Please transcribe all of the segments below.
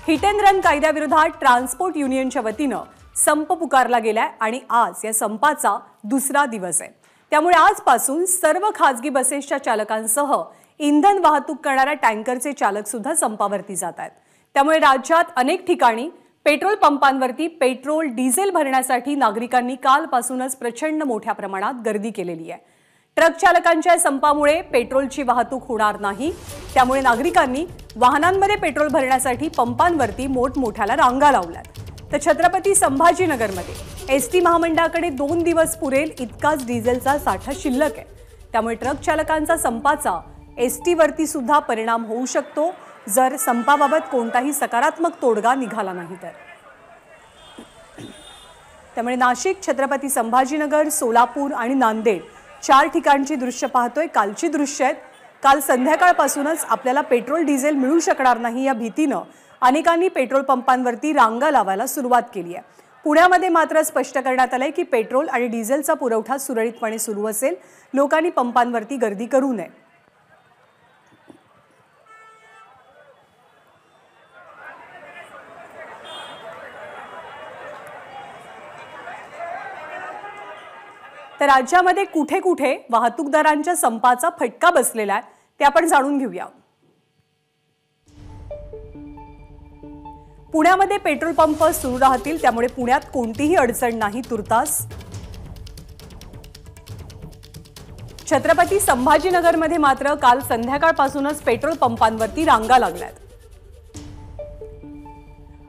Hit and run कायद्याविरोधात transport युनियनच्या वतीनं संप पुकारला गेलाय आणि आज या संपाचा दुसरा दिवस आहे। त्यामुळे आजपासून सर्व खासगी बसेसच्या चालकांसह इंधन वाहतूक करणाऱ्या टँकरचे चालक सुद्धा संपावरती जात आहेत। त्यामुळे राज्यात अनेक ठिकाणी पेट्रोल पंपांवरती पेट्रोल डिझेल भरण्यासाठी नागरिकांनी कालपासूनच प्रचंड मोठ्या प्रमाणात गर्दी केलेली आहे। ट्रक चालकांच्या संपामुळे पेट्रोलची वाहतूक होणार नाही, त्यामुळे नागरिकांनी वाहनांमध्ये पेट्रोल भरण्यासाठी पंपांवरती मोठमोठ्याला रांगा लावल्यात। तर छत्रपती संभाजीनगरमध्ये एसटी महामंडळाकडे 2 दिवस पुरेल इतकाच डिझेलचा साठा शिल्लक आहे। त्यामुळे ट्रक चालकांचा संपाचा एसटी वरती सुद्धा परिणाम होऊ शकतो जर संपाबाबत कोणताही सकारात्मक तोडगा निघाला नाही तर। त्यामुळे नाशिक, छत्रपती संभाजीनगर, सोलापूर आणि नांदेड 4 ठिकाणची दृश्य पाहतोय। कालची दृश्य आहेत। काल संध्याकाळपासूनच आपल्याला पेट्रोल डिझेल मिळू शकणार नाही या भीतीनं अनेकांनी पेट्रोल पंपांवरती रांगा लावायला सुरुवात केली आहे। पुण्यामध्ये मात्र स्पष्ट करण्यात आलंय की पेट्रोल आणि डिझेलचा पुरवठा सुरळीतपणे सुरू असेल, लोकांनी पंपांवरती गर्दी करू नये। तर राज्यामध्ये कुठे कुठे वाहतूकदारांच्या संपाचा फटका बसलेला आहे ते आपण जाणून घेऊया। पुण्यामध्ये पेट्रोल पंप सुरू राहतील, त्यामुळे पुण्यात कोणतीही अडचण नाही तुर्तास। छत्रपती संभाजीनगरमध्ये मात्र काल संध्याकाळपासूनच पेट्रोल पंपांवरती रांगा लागल्यात।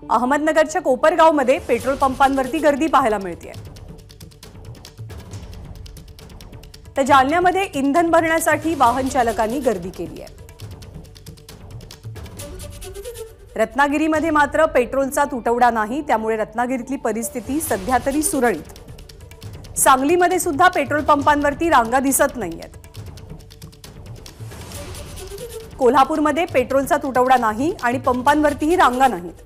अहमदनगरच्या कोपरगावमध्ये पेट्रोल पंपांवरती गर्दी पाहायला मिळते। तर जालन्यामध्ये इंधन भरण्यासाठी वाहन चालकांनी गर्दी केली आहे। रत्नागिरीमध्ये मात्र पेट्रोलचा तुटवडा नाही, त्यामुळे रत्नागिरीतली परिस्थिती सध्या तरी सुरळीत। सांगलीमध्ये सुद्धा पेट्रोल पंपांवरती रांगा दिसत नाहीयेत। कोल्हापूरमध्ये पेट्रोलचा तुटवडा नाही आणि पंपांवरतीही रांगा नाहीत।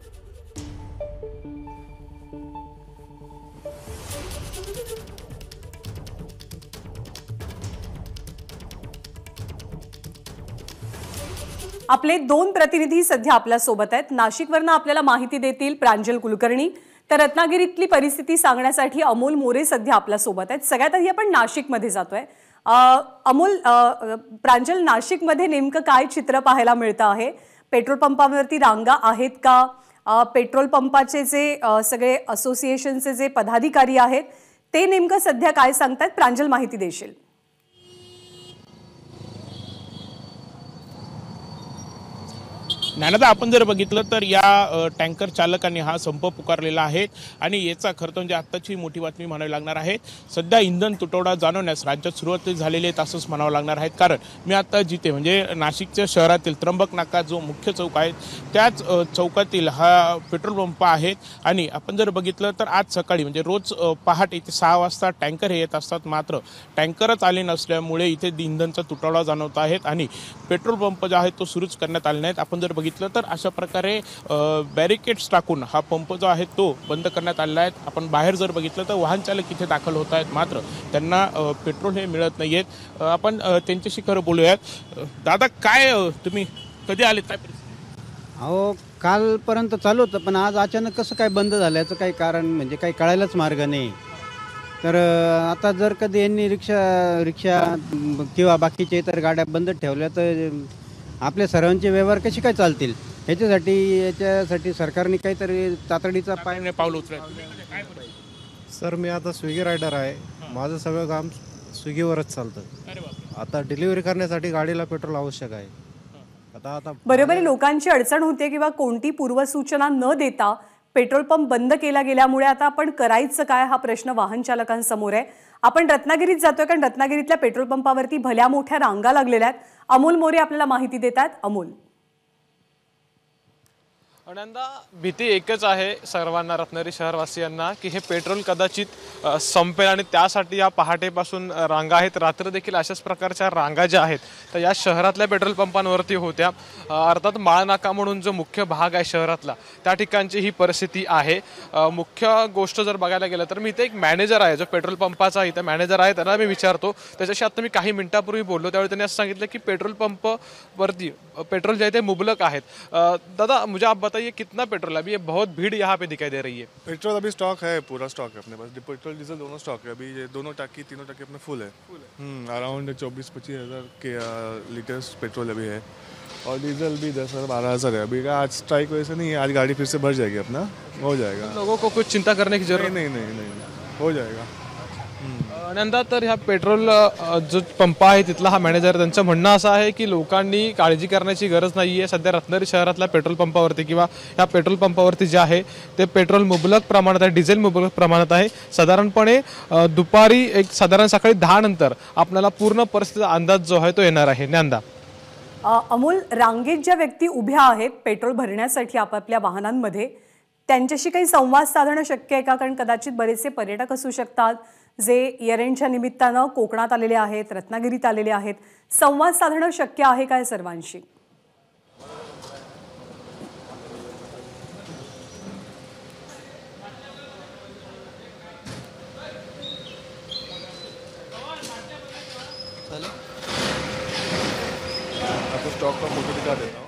आपले 2 प्रतिनिधी सध्या आपल्या सोबत आहेत। नाशिकवरनं आपल्याला माहिती देतील प्रांजल कुलकर्णी, तर रत्नागिरीतली परिस्थिती सांगण्यासाठी अमोल मोरे सध्या आपल्या सोबत आहेत। सगळ्यात आधी आपण नाशिकमध्ये जातोय। अमोल, प्रांजल, नाशिकमध्ये नेमकं काय चित्र पाहायला मिळतं आहे? पेट्रोल पंपावरती रांगा आहेत का? पेट्रोल पंपाचे जे सगळे असोसिएशनचे जे पदाधिकारी आहेत ते नेमकं सध्या काय सांगतात? प्रांजल, माहिती देशील? ज्ञानदा, आपण जर बघितलं तर या टँकर चालकांनी हा संप पुकारलेला आहे आणि याचा खरं म्हणजे आत्ताची मोठी बातमी म्हणावी लागणार आहे। सध्या इंधन तुटवडा जाणवण्यास राज्यात सुरुवात झालेली आहे असंच म्हणावं लागणार आहे। कारण मी आता जिथे म्हणजे नाशिकच्या शहरातील त्र्यंबक नाका जो मुख्य चौक आहे त्याच चौकातील हा पेट्रोल पंप आहे आणि आपण जर बघितलं तर आज सकाळी म्हणजे रोज पहाटे ते 6 वाजता टँकर हे येत असतात, मात्र टँकरच आले नसल्यामुळे इथे इंधनचा तुटवडा जाणवत आहेत आणि पेट्रोल पंप जो आहे तो सुरूच करण्यात आले नाहीत। आपण जर बघितलं तर अशा प्रकारे बॅरिकेड्स टाकून हा पंप जो आहे तो बंद करण्यात आलेला आहे। आपण बाहेर जर बघितलं तर वाहन चालक इथे दाखल होत आहेत, मात्र त्यांना पेट्रोल हे मिळत नाहीयेत। आपण त्यांच्याशी खरं बोलूयात। दादा, काय तुम्ही कधी आले, काय परिस्थिती? अहो, कालपर्यंत चालू होतं, पण आज अचानक कसं काय बंद झालं याचं काही कारण म्हणजे काही कळायलाच मार्ग नाही। तर आता जर कधी यांनी रिक्षा किंवा बाकीच्या इतर गाड्या बंद ठेवल्या तर आपल्या सर्वांचे व्यवहार कसे काय चालतील? याच्यासाठी सरकारने काहीतरी तातडीचा पाऊल उचलायचं। सर, मी आता स्विगी रायडर आहे। माझं सगळं काम स्विगीवरच चालतं। आता डिलिव्हरी करण्यासाठी गाडीला पेट्रोल आवश्यक आहे। आता बरोबर, लोकांची अडचण होते किंवा कोणती पूर्वसूचना न देता पेट्रोल पंप बंद केला गेल्यामुळे आता आपण करायचं काय हा प्रश्न वाहन चालकांसमोर आहे। आपण रत्नागिरीत जातोय कारण रत्नागिरीतल्या पेट्रोल पंपावरती भल्या मोठ्या रांगा लागलेल्या आहेत। अमोल मोरे आपल्याला माहिती देतात। अमोल, अनंदा, भीती एकच आहे सर्वांना, रत्नागिरी शहरवासियांना, की हे पेट्रोल कदाचित संपेल आणि त्यासाठी या पहाटेपासून रांगा आहेत। रात्र देखील अशाच प्रकारच्या रांगा ज्या आहेत तर या शहरातल्या पेट्रोल पंपांवरती होत्या। अर्थात माळनाका म्हणून जो मुख्य भाग आहे शहरातला त्या ठिकाणची ही परिस्थिती आहे। मुख्य गोष्ट जर बघायला गेलं तर मी इथे एक मॅनेजर आहे जो पेट्रोल पंपाचा इथे मॅनेजर आहे, त्यांना मी विचारतो। त्याच्याशी आता मी काही मिनिटापूर्वी बोललो त्यावेळी त्यांनी असं सांगितलं की पेट्रोल पंपवरती पेट्रोल जे आहे ते मुबलक आहेत। दादा, मुझे आप बताइए कितना पेट्रोल है? अभी ये बहुत भीड़ यहाँ पे दिखाई दे रही है। पेट्रोल अभी स्टॉक है, पूरा स्टॉक है अपने पास। पेट्रोल डीजल दोनों स्टॉक है अभी। ये तीनों टाकी अपने फुल है। अराउंड 24-25 हज़ार के लीटर्स पेट्रोल अभी है और डीजल भी 10,000-12 हज़ार है अभी का। आज स्ट्राइक वजह से नहीं है, आज गाड़ी फिर से भर जाएगी अपना, हो जाएगा। लोगों को कुछ चिंता करने की जरूरत नहीं, हो जाएगा। नंदा तर ह्या पेट्रोल जो पंप आहे तिथला हा मॅनेजर, त्यांचं म्हणणं असं आहे की लोकांनी काळजी करण्याची गरज नाही आहे। सध्या रत्नागिरी शहरातल्या पेट्रोल पंपावरती किंवा ह्या पेट्रोल पंपावरती जे आहे ते पेट्रोल मुबलक प्रमाणात आहे, डिझेल मुबलक प्रमाणात आहे। साधारणपणे दुपारी एक साधारण सकाळी 10 नंतर आपल्याला पूर्ण परिस्थितीचा अंदाज जो आहे तो येणार आहे। नंदा अमोल, रांगेत ज्या व्यक्ती उभ्या आहेत पेट्रोल भरण्यासाठी आपापल्या वाहनांमध्ये, त्यांच्याशी काही संवाद साधणं शक्य आहे का? कारण कदाचित बरेचसे पर्यटक असू शकतात जे इयरेंटच्या निमित्तानं कोकणात आलेले आहेत, रत्नागिरीत आलेले आहेत। संवाद साधणं शक्य आहे काय सर्वांशी? आपको स्टॉक का फोटो दिखा देता हूँ।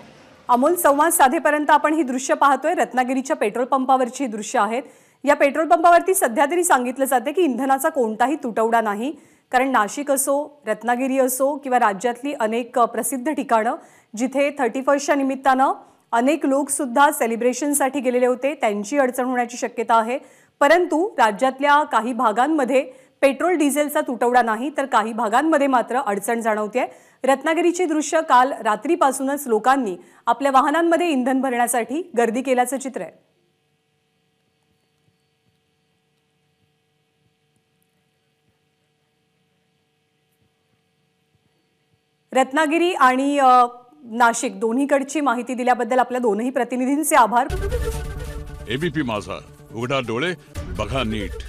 अमोल, संवाद साधेपर्यंत आपण ही दृश्य पाहतोय, रत्नागिरीच्या पेट्रोल पंपावरची ही दृश्य आहेत। या पेट्रोल पंपावरती सध्या तरी सांगितलं जाते की इंधनाचा कोणताही तुटवडा नाही, कारण नाशिक असो, रत्नागिरी असो किंवा राज्यातली अनेक प्रसिद्ध ठिकाणं जिथे 31च्या निमित्तानं अनेक लोक सुद्धा सेलिब्रेशनसाठी गेलेले होते, त्यांची अडचण होण्याची शक्यता आहे। परंतु राज्यातल्या काही भागांमध्ये पेट्रोल डिझेलचा तुटवडा नाही, तर काही भागांमध्ये मात्र अडचण जाणवते। रत्नागिरीची दृश्य काल रात्रीपासूनच लोकांनी आपल्या वाहनांमध्ये इंधन भरण्यासाठी गर्दी केल्याचं चित्र आहे। रत्नागिरी आणि नाशिक दोन्हीकडची माहिती दिल्याबद्दल आपल्या दोनही प्रतिनिधींचे आभार। एबीपी माझा, उघडा डोळे बघा नीट।